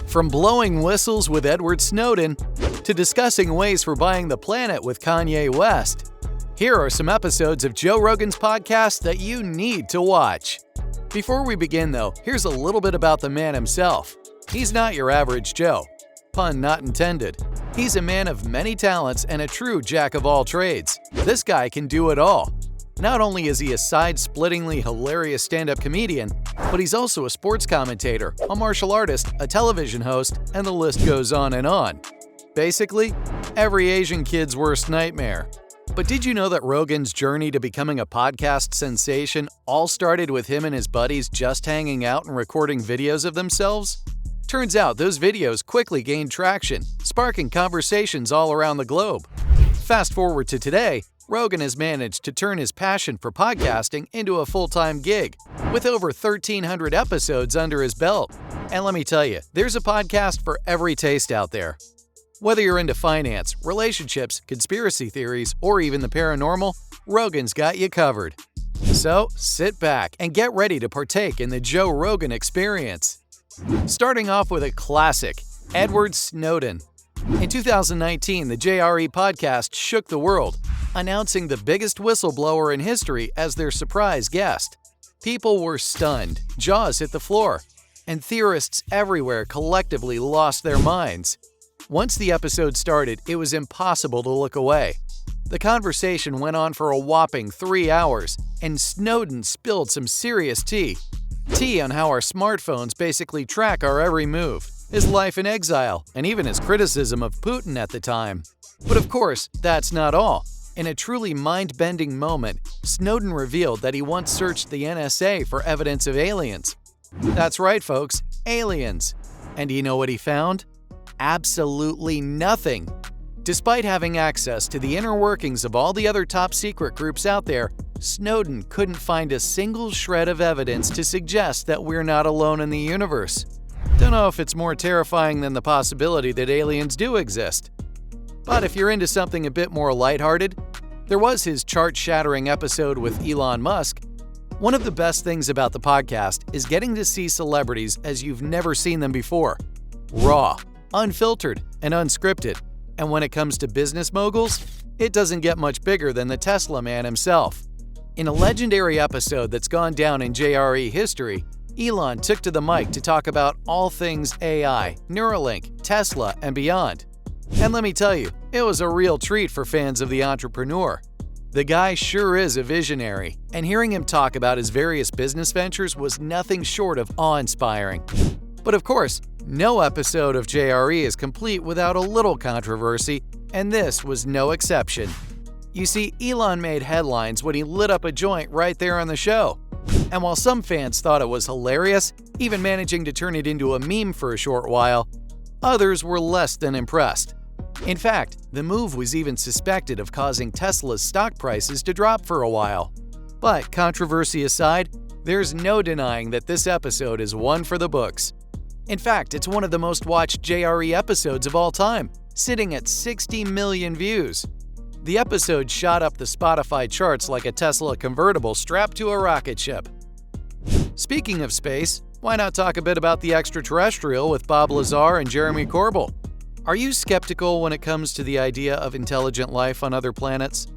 From blowing whistles with Edward Snowden to discussing ways for buying the planet with Kanye West, here are some episodes of Joe Rogan's podcast that you need to watch. Before we begin though, here's a little bit about the man himself. He's not your average Joe. Pun not intended. He's a man of many talents and a true jack of all trades. This guy can do it all. Not only is he a side-splittingly hilarious stand-up comedian, but he's also a sports commentator, a martial artist, a television host, and the list goes on and on. Basically, every Asian kid's worst nightmare. But did you know that Rogan's journey to becoming a podcast sensation all started with him and his buddies just hanging out and recording videos of themselves? Turns out those videos quickly gained traction, sparking conversations all around the globe. Fast forward to today, Rogan has managed to turn his passion for podcasting into a full-time gig, with over 1,300 episodes under his belt. And let me tell you, there's a podcast for every taste out there. Whether you're into finance, relationships, conspiracy theories, or even the paranormal, Rogan's got you covered. So, sit back and get ready to partake in the Joe Rogan experience. Starting off with a classic, Edward Snowden. In 2019, the JRE podcast shook the world, announcing the biggest whistleblower in history as their surprise guest. People were stunned, jaws hit the floor, and theorists everywhere collectively lost their minds. Once the episode started, it was impossible to look away. The conversation went on for a whopping 3 hours, and Snowden spilled some serious tea. Tea on how our smartphones basically track our every move, his life in exile, and even his criticism of Putin at the time. But of course, that's not all. In a truly mind-bending moment, Snowden revealed that he once searched the NSA for evidence of aliens. That's right, folks, aliens. And do you know what he found? Absolutely nothing. Despite having access to the inner workings of all the other top-secret groups out there, Snowden couldn't find a single shred of evidence to suggest that we're not alone in the universe. Don't know if it's more terrifying than the possibility that aliens do exist. But if you're into something a bit more lighthearted, there was his chart-shattering episode with Elon Musk. One of the best things about the podcast is getting to see celebrities as you've never seen them before. Raw, unfiltered, and unscripted. And when it comes to business moguls, it doesn't get much bigger than the Tesla man himself. In a legendary episode that's gone down in JRE history, Elon took to the mic to talk about all things AI, Neuralink, Tesla, and beyond. And let me tell you, it was a real treat for fans of the entrepreneur. The guy sure is a visionary, and hearing him talk about his various business ventures was nothing short of awe-inspiring. But of course, no episode of JRE is complete without a little controversy, and this was no exception. You see, Elon made headlines when he lit up a joint right there on the show. And while some fans thought it was hilarious, even managing to turn it into a meme for a short while, others were less than impressed. In fact, the move was even suspected of causing Tesla's stock prices to drop for a while. But controversy aside, there's no denying that this episode is one for the books. In fact, it's one of the most watched JRE episodes of all time, sitting at 60 million views. The episode shot up the Spotify charts like a Tesla convertible strapped to a rocket ship. Speaking of space, why not talk a bit about the extraterrestrial with Bob Lazar and Jeremy Corbell? Are you skeptical when it comes to the idea of intelligent life on other planets?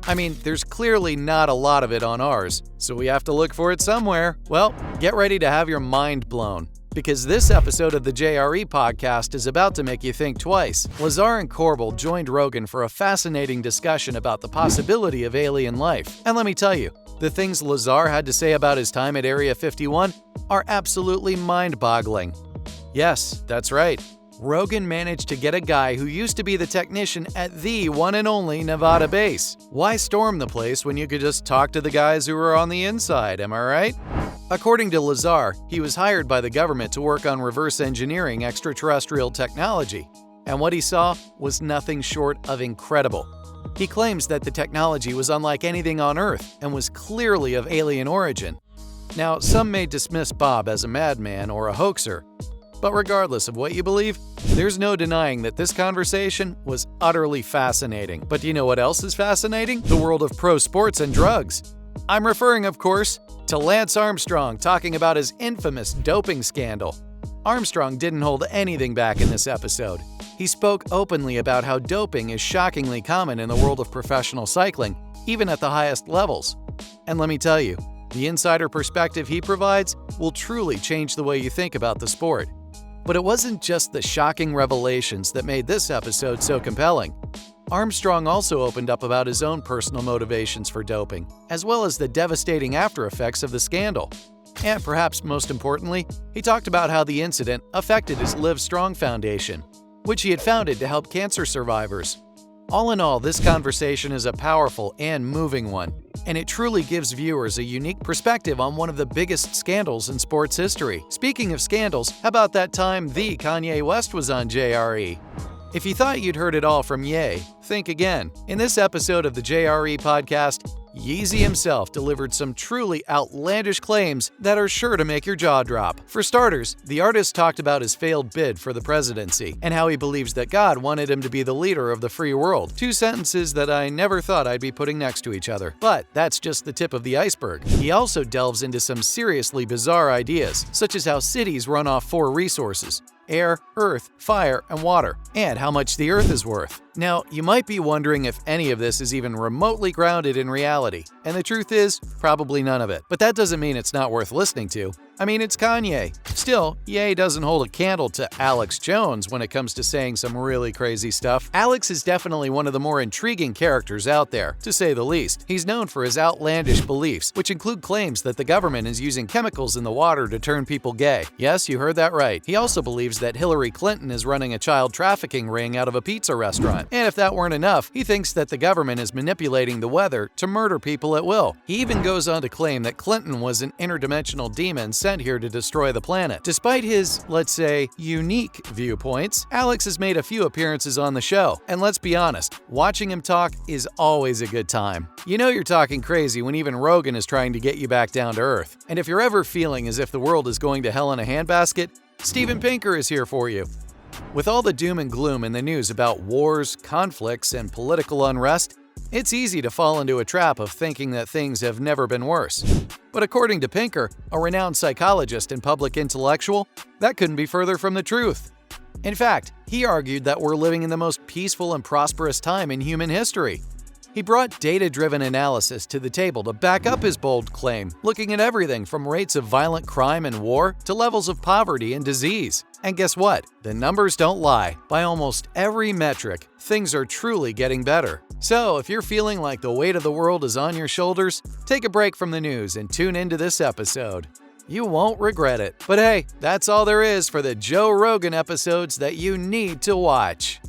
I mean, there's clearly not a lot of it on ours, so we have to look for it somewhere. Well, get ready to have your mind blown, because this episode of the JRE podcast is about to make you think twice. Lazar and Corbell joined Rogan for a fascinating discussion about the possibility of alien life. And let me tell you, the things Lazar had to say about his time at Area 51 are absolutely mind-boggling. Yes, that's right. Rogan managed to get a guy who used to be the technician at the one and only Nevada base. Why storm the place when you could just talk to the guys who were on the inside, am I right? According to Lazar, he was hired by the government to work on reverse engineering extraterrestrial technology, and what he saw was nothing short of incredible. He claims that the technology was unlike anything on Earth and was clearly of alien origin. Now, some may dismiss Bob as a madman or a hoaxer, but regardless of what you believe, there's no denying that this conversation was utterly fascinating. But do you know what else is fascinating? The world of pro sports and drugs. I'm referring, of course, to Lance Armstrong talking about his infamous doping scandal. Armstrong didn't hold anything back in this episode. He spoke openly about how doping is shockingly common in the world of professional cycling, even at the highest levels. And let me tell you, the insider perspective he provides will truly change the way you think about the sport. But it wasn't just the shocking revelations that made this episode so compelling. Armstrong also opened up about his own personal motivations for doping, as well as the devastating after effects of the scandal. And perhaps most importantly, he talked about how the incident affected his Live Strong Foundation, which he had founded to help cancer survivors. All in all, this conversation is a powerful and moving one, and it truly gives viewers a unique perspective on one of the biggest scandals in sports history. Speaking of scandals, how about that time the Kanye West was on JRE? If you thought you'd heard it all from Ye, think again. In this episode of the JRE podcast, Yeezy himself delivered some truly outlandish claims that are sure to make your jaw drop. For starters, the artist talked about his failed bid for the presidency and how he believes that God wanted him to be the leader of the free world. Two sentences that I never thought I'd be putting next to each other. But that's just the tip of the iceberg. He also delves into some seriously bizarre ideas, such as how cities run off 4 resources: air, earth, fire, and water, and how much the earth is worth. Now, you might be wondering if any of this is even remotely grounded in reality, and the truth is, probably none of it. But that doesn't mean it's not worth listening to. I mean, it's Kanye. Still, Ye doesn't hold a candle to Alex Jones when it comes to saying some really crazy stuff. Alex is definitely one of the more intriguing characters out there, to say the least. He's known for his outlandish beliefs, which include claims that the government is using chemicals in the water to turn people gay. Yes, you heard that right. He also believes that Hillary Clinton is running a child trafficking ring out of a pizza restaurant. And if that weren't enough, he thinks that the government is manipulating the weather to murder people at will. He even goes on to claim that Clinton was an interdimensional demon sent here to destroy the planet. Despite his, let's say, unique viewpoints, Alex has made a few appearances on the show. And let's be honest, watching him talk is always a good time. You know you're talking crazy when even Rogan is trying to get you back down to earth. And if you're ever feeling as if the world is going to hell in a handbasket, Steven Pinker is here for you. With all the doom and gloom in the news about wars, conflicts, and political unrest, it's easy to fall into a trap of thinking that things have never been worse. But according to Pinker, a renowned psychologist and public intellectual, that couldn't be further from the truth. In fact, he argued that we're living in the most peaceful and prosperous time in human history. He brought data-driven analysis to the table to back up his bold claim, looking at everything from rates of violent crime and war to levels of poverty and disease. And guess what? The numbers don't lie. By almost every metric, things are truly getting better. So, if you're feeling like the weight of the world is on your shoulders, take a break from the news and tune into this episode. You won't regret it. But hey, that's all there is for the Joe Rogan episodes that you need to watch.